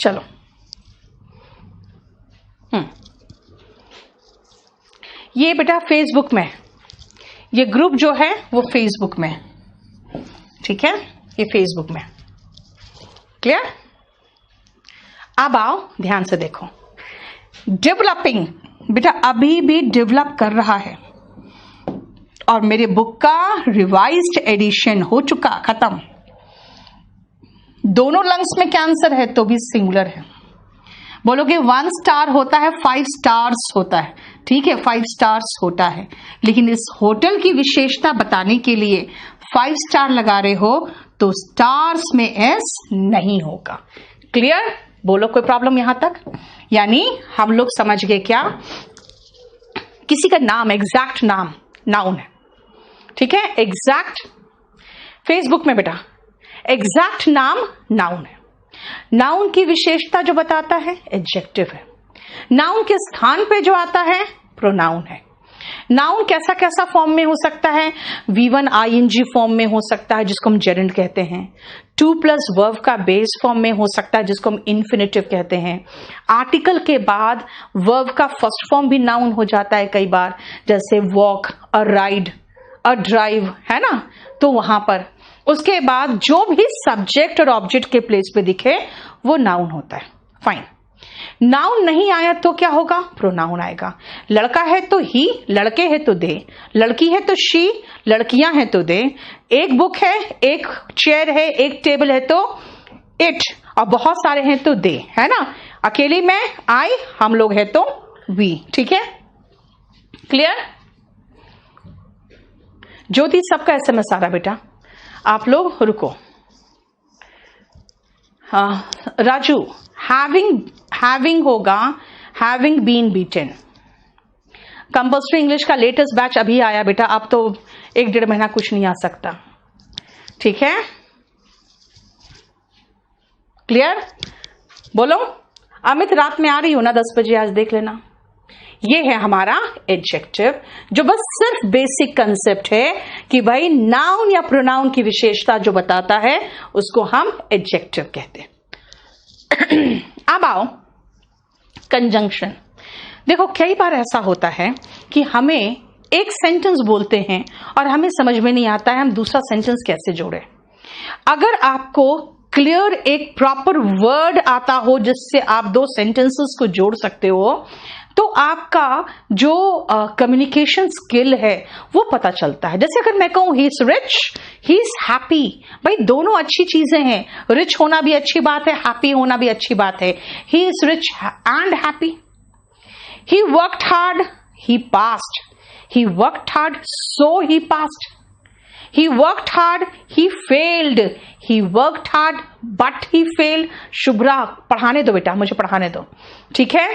चलो, ये बेटा फेसबुक में, ये ग्रुप जो है वो फेसबुक में, ठीक है, ये फेसबुक में, क्लियर। अब आओ ध्यान से देखो, डेवलपिंग बेटा अभी भी डेवलप कर रहा है, और मेरे बुक का रिवाइज्ड एडिशन हो चुका, खत्म। दोनों लंग्स में कैंसर है तो भी सिंगुलर है। बोलोगे 1 स्टार होता है, 5 स्टार्स होता है, ठीक है, 5 स्टार्स होता है, लेकिन इस होटल की विशेषता बताने के लिए 5 स्टार लगा रहे हो तो स्टार्स में एस नहीं होगा। क्लियर? बोलो कोई प्रॉब्लम यहां तक? यानी हम लोग समझ गए क्या, किसी का नाम एग्जैक्ट नाम नाउन है, ठीक है, एग्जैक्ट फेसबुक में बेटा एग्जैक्ट नाम नाउन है। नाउन की विशेषता जो बताता है एडजेक्टिव है। नाउन के स्थान पे जो आता है प्रोनाउन है। नाउन कैसा कैसा फॉर्म में हो सकता है, V1 ING फॉर्म में हो सकता है जिसको हम जेरेंड कहते हैं, 2+ वर्ब का बेस फॉर्म में हो सकता है जिसको हम इन्फिनेटिव कहते हैं। आर्टिकल के बाद वर्ब का फर्स्ट फॉर्म भी नाउन हो जाता है कई बार, जैसे walk, a ride, a drive, है ना, तो वहां पर उसके बाद जो भी सब्जेक्ट और ऑब्जेक्ट के प्लेस पे दिखे वो नाउन होता है। फाइन। नाउन नहीं आया तो क्या होगा, प्रोनाउन आएगा। लड़का है तो ही, लड़के हैं तो दे, लड़की है तो शी, लड़कियां हैं तो दे, एक बुक है, एक चेयर है, एक टेबल है तो इट, और बहुत सारे हैं तो दे, है ना, अकेली मैं आई, हम लोग है तो वी, ठीक है, क्लियर। ज्योति सबका SMS आ रहा बेटा, आप लोग रुको। हाँ राजू, हैविंग होगा having been beaten. Compulsory English का लेटेस्ट बैच अभी आया बेटा, अब तो 1-1.5 महीना कुछ नहीं आ सकता, ठीक है, क्लियर। बोलो अमित, रात में आ रही हो ना 10 बजे, आज देख लेना। ये है हमारा एडजेक्टिव, जो बस सिर्फ बेसिक कंसेप्ट है कि भाई नाउन या प्रोनाउन की विशेषता जो बताता है उसको हम एडजेक्टिव कहते हैं। अब आओ कंजंक्शन। देखो कई बार ऐसा होता है कि हमें एक सेंटेंस बोलते हैं और हमें समझ में नहीं आता है हम दूसरा सेंटेंस कैसे जोड़े। अगर आपको क्लियर एक प्रॉपर वर्ड आता हो जिससे आप 2 सेंटेंसेस को जोड़ सकते हो, तो आपका जो कम्युनिकेशन स्किल है वो पता चलता है। जैसे अगर मैं कहूं he is rich, he is happy, भाई दोनों अच्छी चीजें हैं, रिच होना भी अच्छी बात है, हैप्पी होना भी अच्छी बात है। He is rich and happy. He worked hard, he passed, he worked hard so he passed. He worked hard, he failed. He worked hard, but he failed. Shubhra पढ़ाने दो बेटा, मुझे पढ़ाने दो, ठीक है।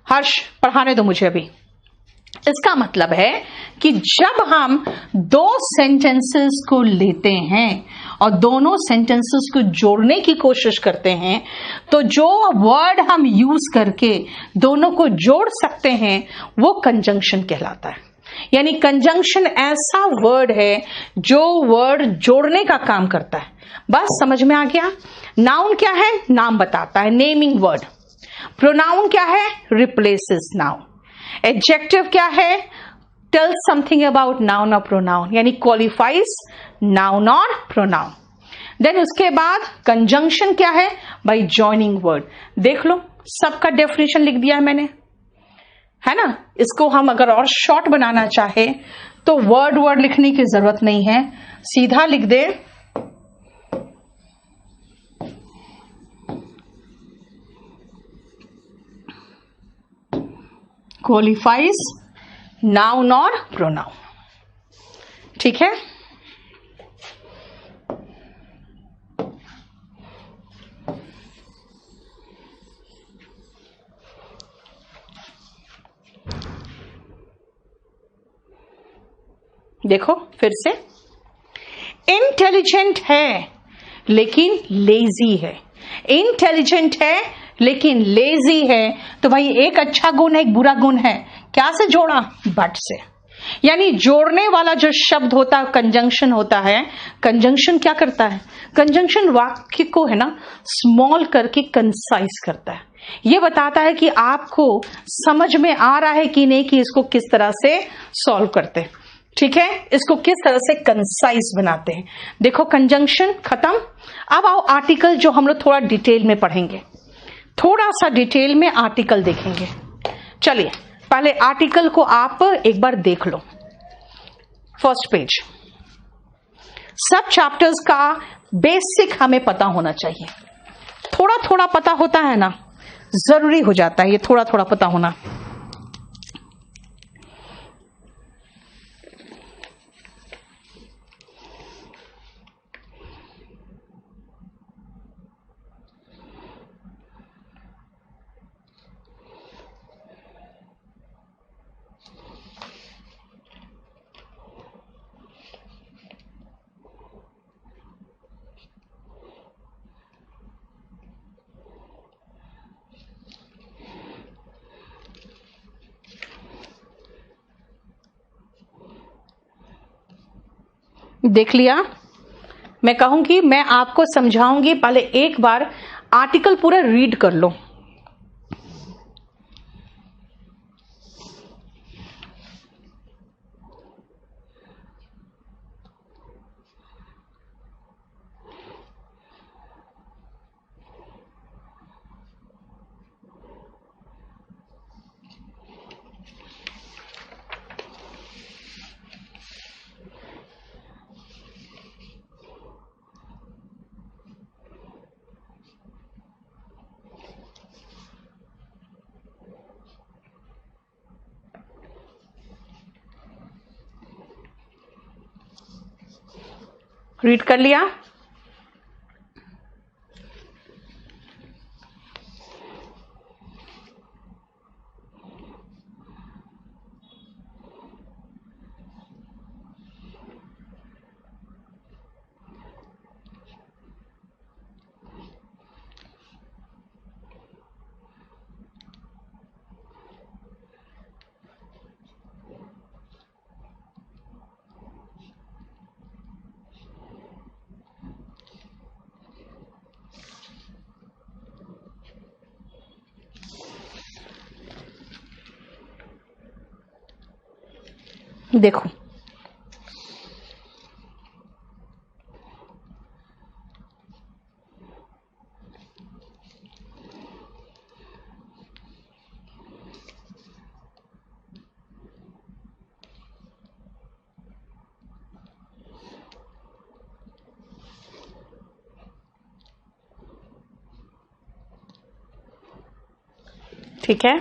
हर्ष पढ़ाने दो मुझे अभी। इसका मतलब है कि जब हम 2 सेंटेंसेस को लेते हैं और दोनों सेंटेंसेस को जोड़ने की कोशिश करते हैं, तो जो वर्ड हम यूज करके दोनों को जोड़ सकते हैं वो कंजंक्शन कहलाता है। यानी कंजंक्शन ऐसा वर्ड है जो वर्ड जोड़ने का काम करता है। बस समझ में आ गया। नाउन क्या है, नाम बताता है, नेमिंग वर्ड। प्रोनाउन क्या है, रिप्लेसेस नाउन। एडजेक्टिव क्या है, टेल समथिंग अबाउट नाउन और प्रोनाउन, यानी क्वालिफाइज नाउन और प्रोनाउन। देन उसके बाद कंजंक्शन क्या है, बाय जॉइनिंग वर्ड। देख लो सबका डेफिनेशन लिख दिया है मैंने, है ना। इसको हम अगर और शॉर्ट बनाना चाहे तो वर्ड लिखने की जरूरत नहीं है, सीधा लिख दे क्वालिफाइज नाउन और प्रोनाउन, ठीक है। देखो फिर से, इंटेलिजेंट है लेकिन लेजी है। इंटेलिजेंट है लेकिन लेजी है, तो भाई एक अच्छा गुण है एक बुरा गुण है, क्या से जोड़ा, बट से। यानी जोड़ने वाला जो शब्द होता है कंजंक्शन होता है। कंजंक्शन क्या करता है? कंजंक्शन वाक्य को है ना स्मॉल करके कंसाइज करता है। ये बताता है कि आपको समझ में आ रहा है कि नहीं कि इसको किस तरह से सॉल्व करते हैं। ठीक है, इसको किस तरह से कंसाइज बनाते हैं। देखो कंजंक्शन खत्म। अब आओ आर्टिकल, जो हम लोग थोड़ा डिटेल में पढ़ेंगे, थोड़ा सा डिटेल में आर्टिकल देखेंगे। चलिए पहले आर्टिकल को आप एक बार देख लो। फर्स्ट पेज, सब चैप्टर्स का बेसिक हमें पता होना चाहिए। थोड़ा थोड़ा पता होता है ना, जरूरी हो जाता है ये थोड़ा थोड़ा पता होना। देख लिया? मैं कहूंगी, मैं आपको समझाऊंगी, पहले एक बार आर्टिकल पूरा रीड कर लो। रीड कर लिया? देखो ठीक है,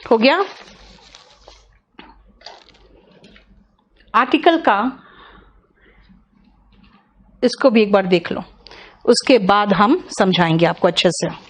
हो गया। आर्टिकल का इसको भी एक बार देख लो, उसके बाद हम समझाएंगे आपको अच्छे से।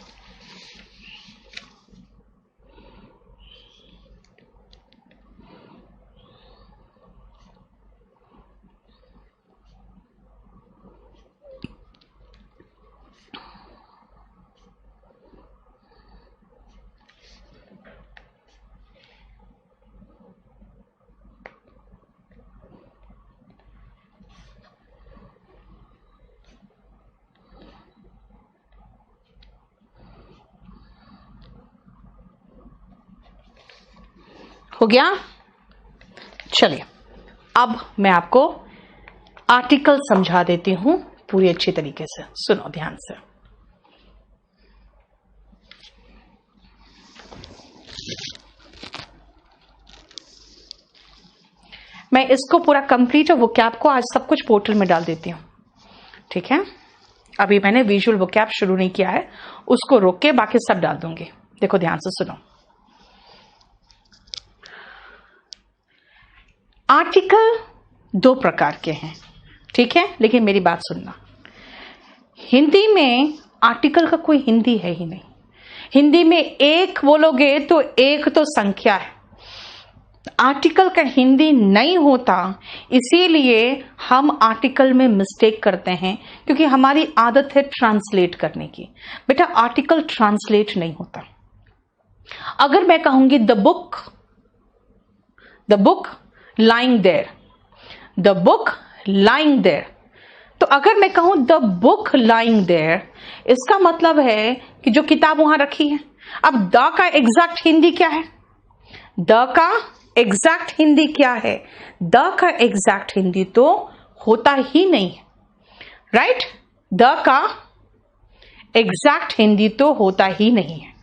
हो गया? चलिए अब मैं आपको आर्टिकल समझा देती हूं पूरी अच्छी तरीके से। सुनो ध्यान से। मैं इसको पूरा कंप्लीट वोकैब को आज सब कुछ पोर्टल में डाल देती हूं। ठीक है, अभी मैंने विजुअल वोकैब शुरू नहीं किया है, उसको रोक के बाकी सब डाल दूंगी। देखो ध्यान से सुनो। आर्टिकल दो प्रकार के हैं, ठीक है, लेकिन मेरी बात सुनना। हिंदी में आर्टिकल का कोई हिंदी है ही नहीं। हिंदी में एक बोलोगे तो एक तो संख्या है, आर्टिकल का हिंदी नहीं होता, इसीलिए हम आर्टिकल में मिस्टेक करते हैं, क्योंकि हमारी आदत है ट्रांसलेट करने की। बेटा आर्टिकल ट्रांसलेट नहीं होता। अगर मैं कहूंगी the book lying there, the book lying there, तो अगर मैं कहूं द बुक लाइंग देयर, इसका मतलब है कि जो किताब वहां रखी है। अब द का एग्जैक्ट हिंदी क्या है? द का एग्जैक्ट हिंदी क्या है? द का एग्जैक्ट हिंदी तो होता ही नहीं है, राइट? द का एग्जैक्ट हिंदी तो होता ही नहीं है।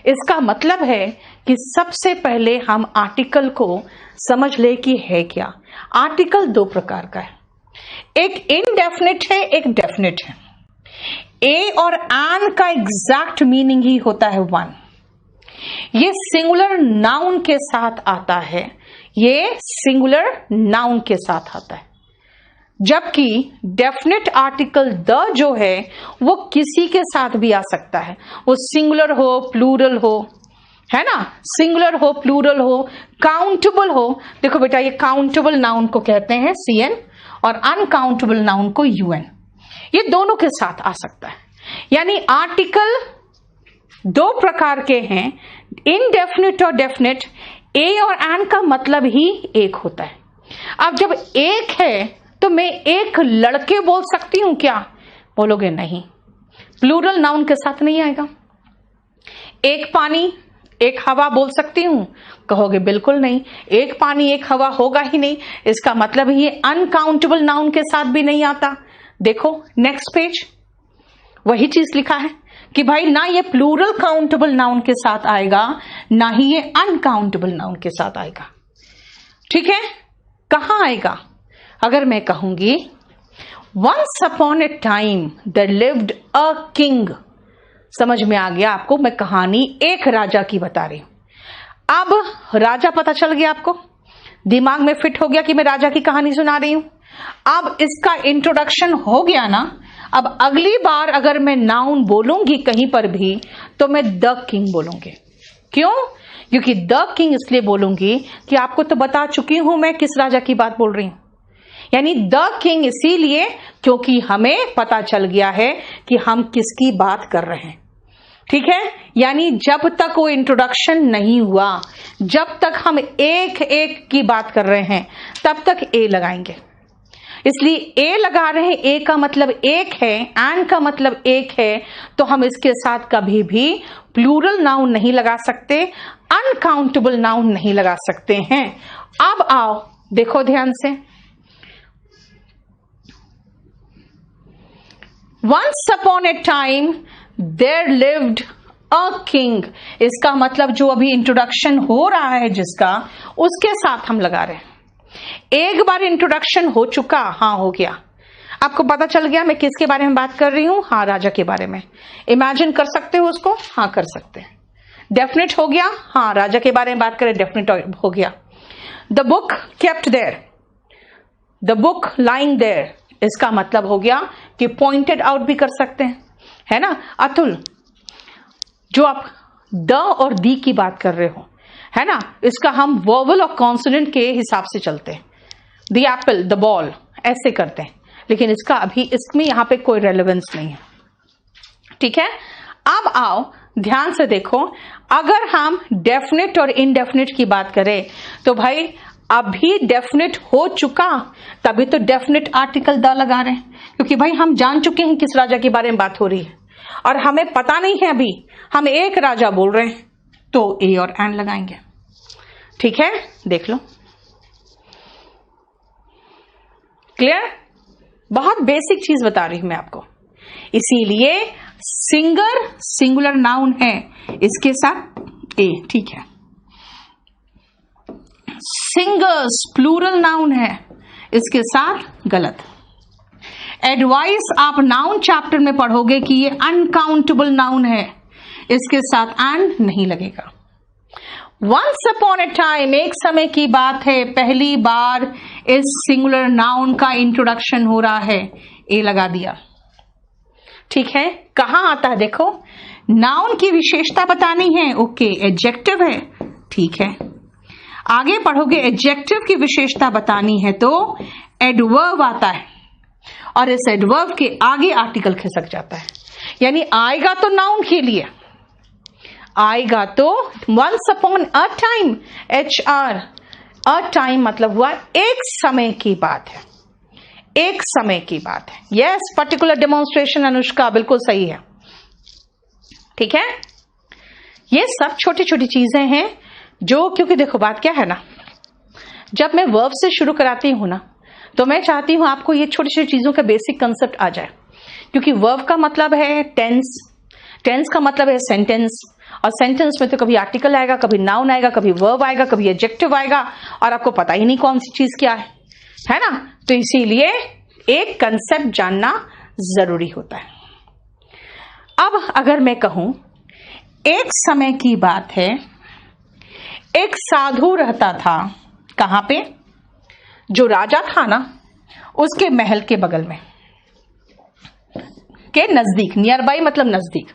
इसका मतलब है कि सबसे पहले हम आर्टिकल को समझ ले कि है क्या। आर्टिकल दो प्रकार का है, एक इनडेफिनिट है, एक डेफिनिट है। ए और एन का एग्जैक्ट मीनिंग ही होता है वन। ये सिंगुलर नाउन के साथ आता है, ये सिंगुलर नाउन के साथ आता है, जबकि डेफिनेट आर्टिकल द जो है वो किसी के साथ भी आ सकता है, वो सिंगुलर हो प्लूरल हो, है ना, सिंगुलर हो प्लूरल हो, काउंटेबल हो। देखो बेटा ये काउंटेबल नाउन को कहते हैं CN और अनकाउंटेबल नाउन को UN, ये दोनों के साथ आ सकता है। यानी आर्टिकल दो प्रकार के हैं, इनडेफिनिट और डेफिनेट। ए और एन का मतलब ही एक होता है। अब जब एक है तो मैं एक लड़के बोल सकती हूं क्या? बोलोगे नहीं, प्लूरल नाउन के साथ नहीं आएगा। एक पानी एक हवा बोल सकती हूं? कहोगे बिल्कुल नहीं, एक पानी एक हवा होगा ही नहीं। इसका मतलब ये अनकाउंटेबल नाउन के साथ भी नहीं आता। देखो नेक्स्ट पेज, वही चीज लिखा है कि भाई ना ये प्लूरल काउंटेबल नाउन के साथ आएगा, ना ही ये अनकाउंटेबल नाउन के साथ आएगा। ठीक है, कहां आएगा? अगर मैं कहूंगी once upon a time there lived a king, समझ में आ गया आपको? मैं कहानी एक राजा की बता रही हूं। अब राजा पता चल गया आपको, दिमाग में फिट हो गया कि मैं राजा की कहानी सुना रही हूं। अब इसका इंट्रोडक्शन हो गया ना। अब अगली बार अगर मैं नाउन बोलूंगी कहीं पर भी तो मैं द किंग बोलूंगी। क्यों? क्योंकि द किंग इसलिए बोलूंगी कि आपको तो बता चुकी हूं मैं किस राजा की बात बोल रही हूं। यानी द किंग इसीलिए क्योंकि हमें पता चल गया है कि हम किसकी बात कर रहे हैं। ठीक है, यानी जब तक वो इंट्रोडक्शन नहीं हुआ, जब तक हम एक एक की बात कर रहे हैं, तब तक ए लगाएंगे। इसलिए ए लगा रहे हैं, ए का मतलब एक है, एन का मतलब एक है, तो हम इसके साथ कभी भी प्लूरल नाउन नहीं लगा सकते, अनकाउंटेबल नाउन नहीं लगा सकते हैं। अब आओ देखो ध्यान से, once upon a time there lived a king, इसका मतलब जो अभी इंट्रोडक्शन हो रहा है जिसका, उसके साथ हम लगा रहे हैं। एक बार इंट्रोडक्शन हो चुका, हाँ हो गया, आपको पता चल गया मैं किसके बारे में बात कर रही हूं। हाँ, राजा के बारे में। इमेजिन कर सकते हो उसको? हाँ कर सकते हैं। डेफिनेट हो गया, हाँ राजा के बारे में बात करें, डेफिनेट हो गया। The book kept there, the book lying there, इसका मतलब हो गया कि पॉइंटेड आउट भी कर सकते हैं, है ना। अतुल, जो आप द और दी की बात कर रहे हो, है ना, इसका हम वोवल और कॉन्सोनेंट के हिसाब से चलते हैं। द एप्पल, द बॉल, ऐसे करते हैं, लेकिन इसका अभी इसमें यहां पे कोई रेलेवेंस नहीं है। ठीक है, अब आओ ध्यान से देखो, अगर हम डेफिनेट और इनडेफिनेट की बात करें तो भाई अभी डेफिनेट हो चुका, तभी तो डेफिनेट आर्टिकल द लगा रहे हैं, क्योंकि भाई हम जान चुके हैं किस राजा के बारे में बात हो रही है और हमें पता नहीं है, अभी हम एक राजा बोल रहे हैं, तो ए और एन लगाएंगे। ठीक है, देख लो, क्लियर? बहुत बेसिक चीज बता रही हूं मैं आपको। इसीलिए सिंगर सिंगुलर नाउन है, इसके साथ ए, ठीक है। सिंगर्स प्लूरल नाउन है, इसके साथ गलत। एडवाइस आप नाउन चैप्टर में पढ़ोगे कि ये अनकाउंटेबल नाउन है, इसके साथ एंड नहीं लगेगा। वंस अपॉन ए टाइम, एक समय की बात है, पहली बार इस सिंगुलर नाउन का इंट्रोडक्शन हो रहा है, ए लगा दिया। ठीक है, कहां आता है देखो, नाउन की विशेषता बतानी है, ओके, एडजेक्टिव है, ठीक है। आगे पढ़ोगे एडजेक्टिव की विशेषता बतानी है तो एडवर्ब आता है और इस एडवर्ब के आगे आर्टिकल खिसक जाता है, यानी आएगा तो नाउन के लिए, आएगा तो once upon a time, HR, a time मतलब हुआ एक समय की बात है, एक समय की बात है। यस, पर्टिकुलर डेमोन्स्ट्रेशन अनुष्का बिल्कुल सही है, ठीक है। ये सब छोटी छोटी चीजें हैं जो, क्योंकि देखो बात क्या है ना, जब मैं वर्ब से शुरू कराती हूं ना तो मैं चाहती हूं आपको ये छोटी छोटी चीजों का बेसिक कंसेप्ट आ जाए, क्योंकि वर्ब का मतलब है टेंस, टेंस का मतलब है सेंटेंस, और सेंटेंस में तो कभी आर्टिकल आएगा, कभी नाउन आएगा, कभी वर्ब आएगा, कभी एडजेक्टिव आएगा, और आपको पता ही नहीं कौन सी चीज क्या है ना। तो इसीलिए एक कंसेप्ट जानना जरूरी होता है। अब अगर मैं कहूं एक समय की बात है, एक साधु रहता था, कहां पे, जो राजा था ना उसके महल के बगल में, के नजदीक, नियर बाई मतलब नजदीक,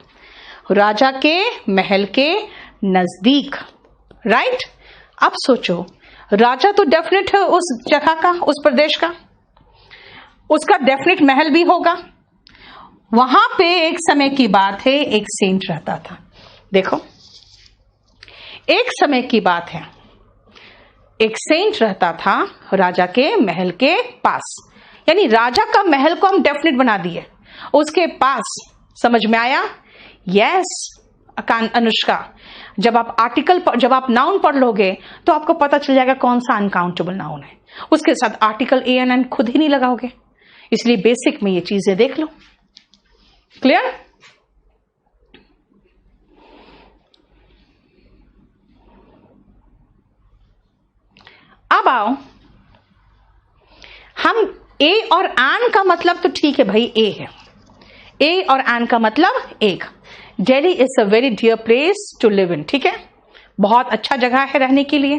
राजा के महल के नजदीक, राइट। अब सोचो, राजा तो डेफिनेट है उस जगह का, उस प्रदेश का, उसका डेफिनेट महल भी होगा। वहां पे एक समय की बात है, एक सेंट रहता था। देखो, एक समय की बात है, एक सेंट रहता था राजा के महल के पास, यानी राजा का महल को हम डेफिनेट बना दिए, उसके पास। समझ में आया? यस अनुष्का, जब आप आर्टिकल, जब आप नाउन पढ़ लोगे तो आपको पता चल जाएगा कौन सा अनकाउंटेबल नाउन है, उसके साथ आर्टिकल ANN खुद ही नहीं लगाओगे, इसलिए बेसिक में ये चीजें देख लो। क्लियर? अब आओ, हम ए और एन का मतलब तो ठीक है भाई, ए है, ए और एन का मतलब एक। Delhi is a very dear place to live in, ठीक है, बहुत अच्छा जगह है रहने के लिए।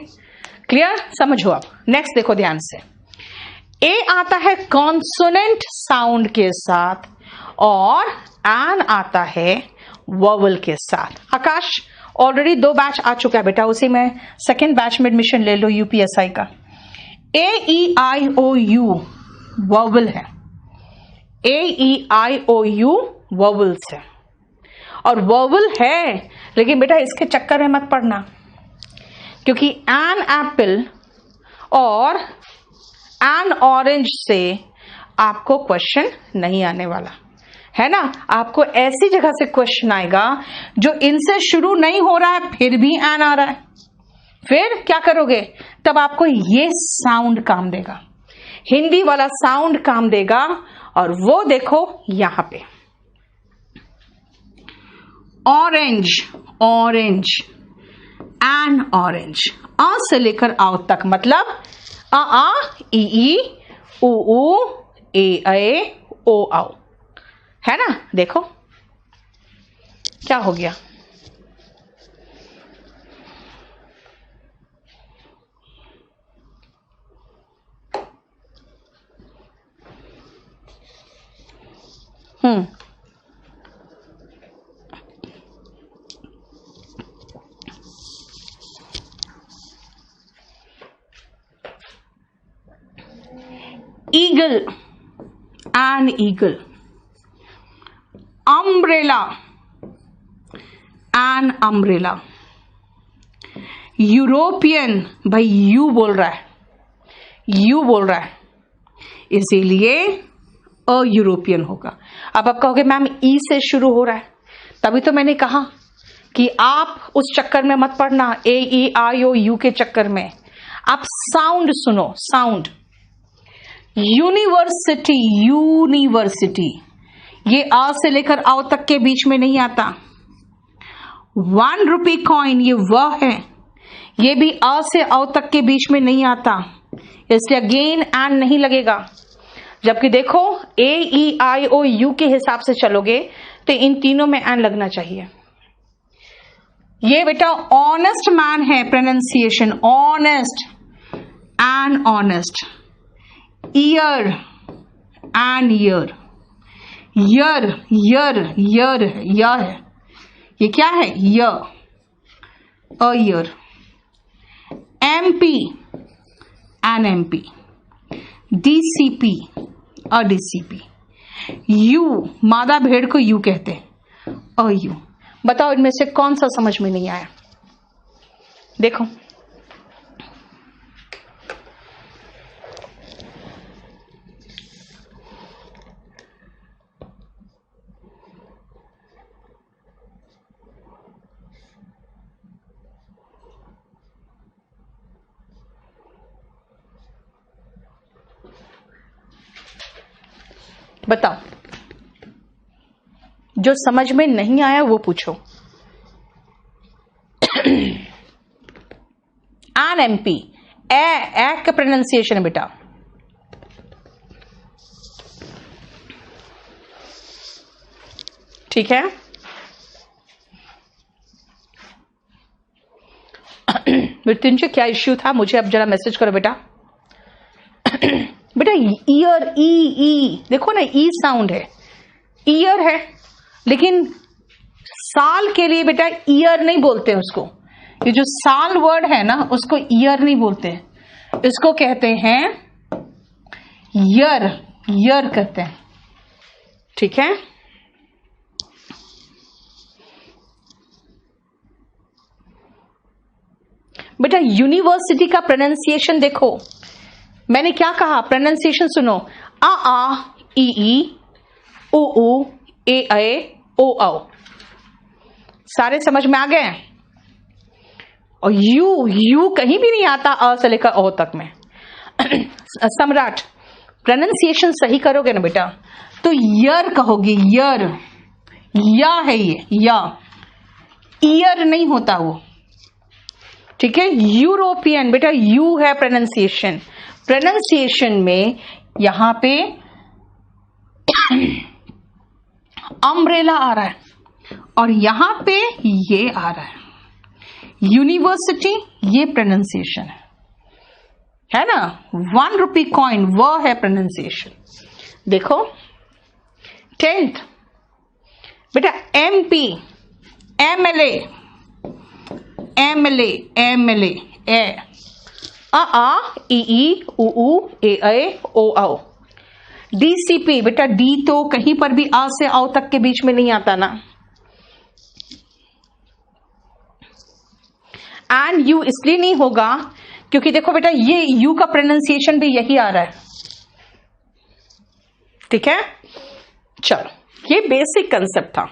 क्लियर? समझो। अब नेक्स्ट देखो ध्यान से, ए आता है कॉन्सोनेंट साउंड के साथ और एन आता है वोवल के साथ। आकाश, ऑलरेडी 2 बैच आ चुका है बेटा, उसी में सेकेंड बैच में एडमिशन ले लो UPSI का। AEIOU वोवल है, AEIOU वोवल्स है, और वोवल है, लेकिन बेटा इसके चक्कर में मत पड़ना, क्योंकि एन एप्पल और एन ऑरेंज से आपको क्वेश्चन नहीं आने वाला है ना। आपको ऐसी जगह से क्वेश्चन आएगा जो इनसे शुरू नहीं हो रहा है फिर भी एन आ रहा है, फिर क्या करोगे? तब आपको ये साउंड काम देगा, हिंदी वाला साउंड काम देगा, और वो देखो यहां पे ऑरेंज, ऑरेंज, एन ऑरेंज, आ से लेकर आओ तक मतलब आ ई ई उ ऊ ए ओ आओ, है ना। देखो क्या हो गया, eagle, an eagle, umbrella, an umbrella, European, भाई यू बोल रहा है, यू बोल रहा है, इसीलिए अ यूरोपियन होगा। अब आप कहोगे मैम ई से शुरू हो रहा है, तभी तो मैंने कहा कि आप उस चक्कर में मत पड़ना, AEIOU के चक्कर में। आप साउंड सुनो, साउंड। यूनिवर्सिटी, यूनिवर्सिटी, ये आ से लेकर आओ तक के बीच में नहीं आता। 1 रुपी कॉइन, ये वह है, ये भी आ से आओ तक के बीच में नहीं आता, इसलिए अगेन एन नहीं लगेगा। जबकि देखो AEIOU के हिसाब से चलोगे तो इन तीनों में एन लगना चाहिए। ये बेटा ऑनेस्ट मैन है, pronunciation honest, an honest. Year, an year, यर, यर, यर, यर है, ये क्या है? य, a year. MP, NMP, DCP और DCP। U, मादा भेड़ को U कहते हैं और U। बताओ इनमें से कौन सा समझ में नहीं आया? देखो, बताओ, जो समझ में नहीं आया वो पूछो। NMP, ए का प्रोनाउंसिएशन है बेटा। ठीक है, मृत्युंजय क्या इश्यू था? मुझे अब जरा मैसेज करो बेटा। बेटा ईयर, ई देखो ना, ई साउंड है, ईयर है, लेकिन साल के लिए बेटा ईयर नहीं बोलते हैं उसको। ये जो साल वर्ड है ना, उसको ईयर नहीं बोलते हैं, इसको कहते हैं ईयर, ईयर कहते हैं। ठीक है, बेटा यूनिवर्सिटी का प्रोनाउंसिएशन देखो, मैंने क्या कहा? प्रोनाउंसिएशन सुनो, आ ई उ ए ओ। सारे समझ में आ गए? और यू कहीं भी नहीं आता अ से लेकर ओ तक में। सम्राट, प्रोनाउंसिएशन सही करोगे ना बेटा तो यर कहोगे, यर, या है ये, या, ईयर नहीं होता वो। ठीक है, यूरोपियन, बेटा यू है प्रोनाउंसिएशन। प्रोनाउंसिएशन में यहां पे अम्ब्रेला आ रहा है और यहां पे ये आ रहा है। यूनिवर्सिटी ये प्रोनाउंसिएशन है ना। 1 रुपी कॉइन वो है प्रोनाउंसिएशन। देखो 10th बेटा MP, MLA, ए आ ई उ ए ओ। DCP बेटा डी तो कहीं पर भी आ से आओ तक के बीच में नहीं आता ना। एंड यू इसलिए नहीं होगा क्योंकि देखो बेटा ये यू का प्रोनाउंसिएशन भी यही आ रहा है। ठीक है, चलो ये बेसिक कंसेप्ट था।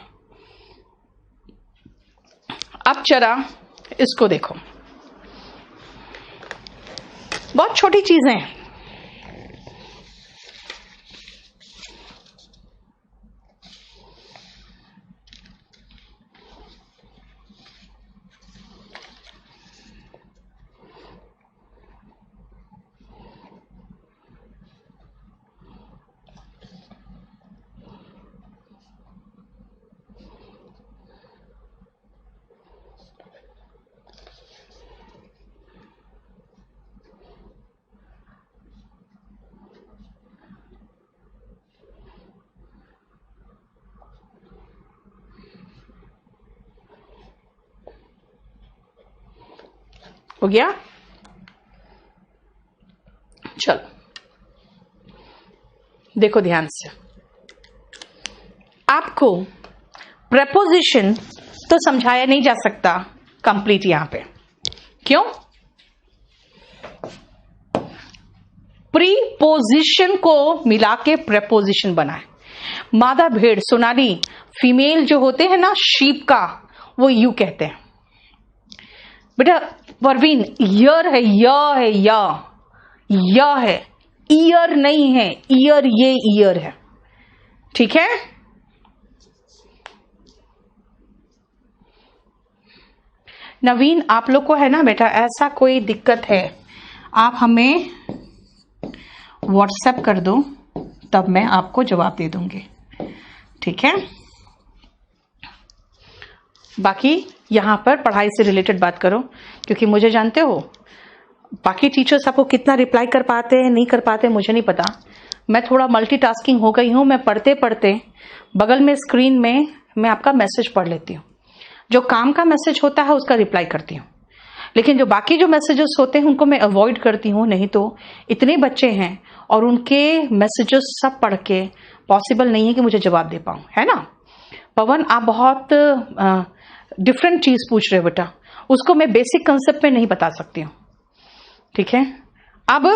अब जरा इसको देखो, बहुत छोटी चीजें हैं। हो गया? चलो देखो ध्यान से, आपको प्रेपोजिशन तो समझाया नहीं जा सकता कंप्लीट यहां पे। क्यों? प्रीपोजिशन को मिला के प्रेपोजिशन बना है। मादा भेड़, सोनाली, फीमेल जो होते हैं ना शीप का, वो यू कहते हैं। बेटा परवीन ईयर है, या है, ईयर नहीं है, ईयर ये ईयर है। ठीक है, नवीन आप लोग को है ना बेटा ऐसा कोई दिक्कत है आप हमें व्हाट्सएप कर दो, तब मैं आपको जवाब दे दूंगी। ठीक है, बाकी यहां पर पढ़ाई से रिलेटेड बात करो, क्योंकि मुझे जानते हो बाकी टीचर्स आपको कितना रिप्लाई कर पाते हैं नहीं कर पाते मुझे नहीं पता। मैं थोड़ा मल्टीटास्किंग हो गई हूं, मैं पढ़ते पढ़ते बगल में स्क्रीन में मैं आपका मैसेज पढ़ लेती हूँ, जो काम का मैसेज होता है उसका रिप्लाई करती हूँ। लेकिन जो बाकी जो मैसेजेस होते हैं उनको मैं अवॉइड करती हूँ, नहीं तो इतने बच्चे हैं और उनके मैसेजेस सब पढ़ के पॉसिबल नहीं है कि मुझे जवाब दे पाऊँ, है ना। पवन, आप बहुत डिफरेंट चीज पूछ रहे हो बेटा, उसको मैं बेसिक कंसेप्ट में नहीं बता सकती हूँ, ठीक है। अब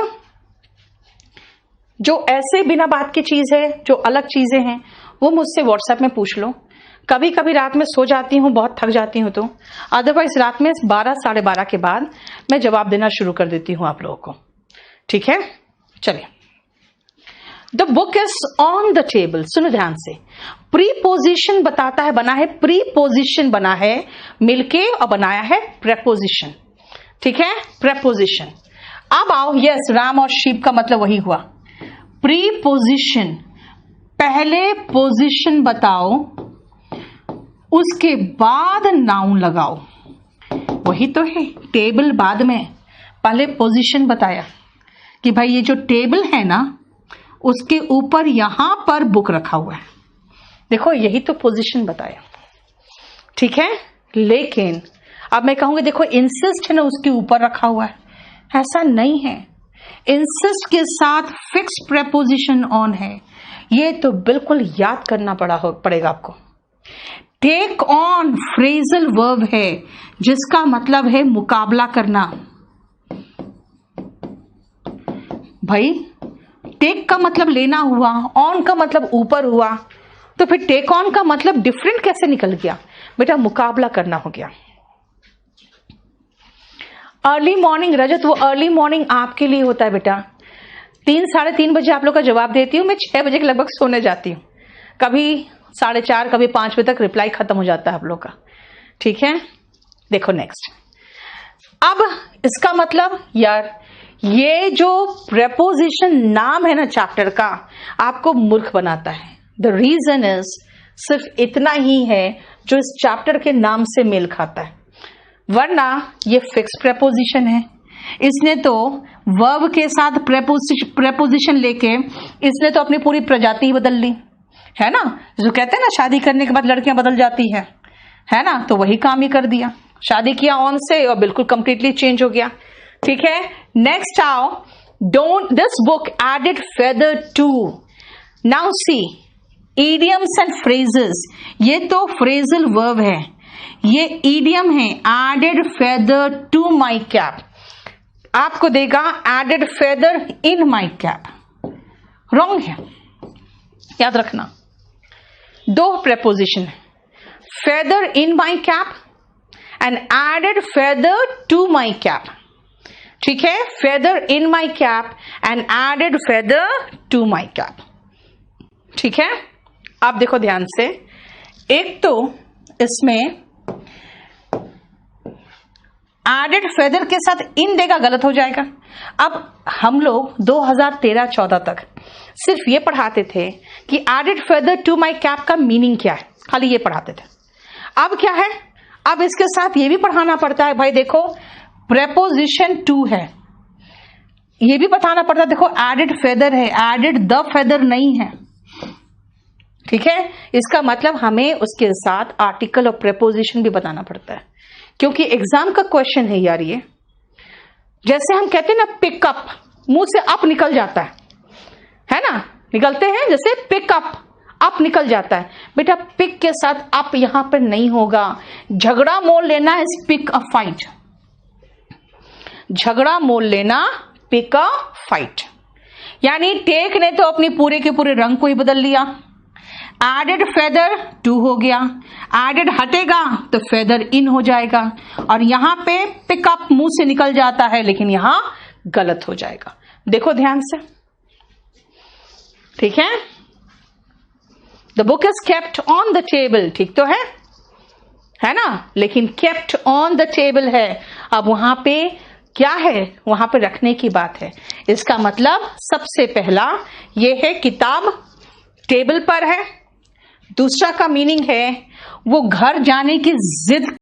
जो ऐसे बिना बात की चीज है, जो अलग चीजें हैं, वो मुझसे व्हाट्सएप में पूछ लो। कभी कभी रात में सो जाती हूँ, बहुत थक जाती हूँ, तो अदरवाइज रात में 12 साढ़े 12 के बाद मैं जवाब देना शुरू कर देती हूँ आप लोगों को, ठीक है। चलिए, the book is on the table. सुनो ध्यान से, प्रीपोजिशन बताता है, बना है प्रीपोजिशन, बना है मिलके और बनाया है प्रेपोजिशन, ठीक है, प्रेपोजिशन। अब आओ, यस, राम और शीप का मतलब वही हुआ। प्रीपोजिशन, पहले पोजीशन बताओ, उसके बाद नाउन लगाओ, वही तो है। टेबल बाद में, पहले पोजीशन बताया कि भाई ये जो टेबल है ना, उसके ऊपर यहां पर बुक रखा हुआ है, देखो यही तो पोजीशन बताया, ठीक है। लेकिन अब मैं कहूंगी देखो इंसिस्ट है ना, उसके ऊपर रखा हुआ है, ऐसा नहीं है। इंसिस्ट के साथ फिक्स प्रेपोजिशन ऑन है, ये तो बिल्कुल याद करना पड़ेगा आपको। टेक ऑन फ्रेजल वर्ब है, जिसका मतलब है मुकाबला करना। भाई टेक का मतलब लेना हुआ, ऑन का मतलब ऊपर हुआ, तो फिर टेक ऑन का मतलब डिफरेंट कैसे निकल गया बेटा, मुकाबला करना हो गया। अर्ली मॉर्निंग, रजत वो अर्ली मॉर्निंग आपके लिए होता है बेटा। 3 साढ़े 3 बजे आप लोग का जवाब देती हूँ मैं, 6 बजे के लगभग सोने जाती हूँ, कभी 4:30 कभी 5 बजे तक रिप्लाई खत्म हो जाता है आप लोग का, ठीक है। देखो नेक्स्ट, अब इसका मतलब यार ये जो प्रेपोजिशन नाम है ना चैप्टर का, आपको मूर्ख बनाता है। द रीजन इज सिर्फ इतना ही है जो इस चैप्टर के नाम से मेल खाता है, वरना ये फिक्स प्रेपोजिशन है। इसने तो वर्ब के साथ प्रेपोजिशन लेके इसने तो अपनी पूरी प्रजाति ही बदल ली, है ना। जो कहते हैं ना शादी करने के बाद लड़कियां बदल जाती है ना, तो वही काम ही कर दिया। शादी किया ऑन से और बिल्कुल कंप्लीटली चेंज हो गया, ठीक है। नेक्स्ट आओ, don't, this book added feather to. Now see, idioms and phrases, ये तो फ्रेजल वर्ब है, ये इडियम है। Added feather to my cap, आपको देगा added feather in my cap, wrong है, याद रखना। 2 प्रेपोजिशन है, feather in my cap and added feather to my cap, ठीक है। Feather in my cap and added feather to my cap, ठीक है। अब देखो ध्यान से, एक तो इसमें एडेड फेदर के साथ इन देगा, गलत हो जाएगा। अब हम लोग 2013-14 तक सिर्फ ये पढ़ाते थे कि added feather to my cap का मीनिंग क्या है, खाली ये पढ़ाते थे। अब क्या है, अब इसके साथ ये भी पढ़ाना पड़ता है। भाई देखो प्रेपोजिशन टू है, ये भी बताना पड़ता है। देखो एडेड फेदर है, एडेड द फेदर नहीं है, ठीक है। इसका मतलब हमें उसके साथ आर्टिकल और प्रेपोजिशन भी बताना पड़ता है, क्योंकि एग्जाम का क्वेश्चन है यार ये। जैसे हम कहते हैं ना पिकअप, मुंह से अप निकल जाता है ना, निकलते हैं जैसे पिकअप, अप निकल जाता है। बेटा पिक के साथ अप यहां पर नहीं होगा, झगड़ा मोल लेना इज पिक अ फाइट, झगड़ा मोल लेना पिक अ फाइट। यानी टेक ने तो अपनी पूरे के पूरे रंग को ही बदल लिया। एडेड फेदर टू हो गया, एडेड हटेगा तो फेदर इन हो जाएगा, और यहां पे पिकअप मुंह से निकल जाता है लेकिन यहां गलत हो जाएगा। देखो ध्यान से, ठीक है। The book is kept on the table, ठीक तो है ना, लेकिन केप्ट ऑन द टेबल है। अब वहां पे क्या है, वहां पे रखने की बात है। इसका मतलब सबसे पहला ये है किताब टेबल पर है। दूसरा का मीनिंग है वो घर जाने की जिद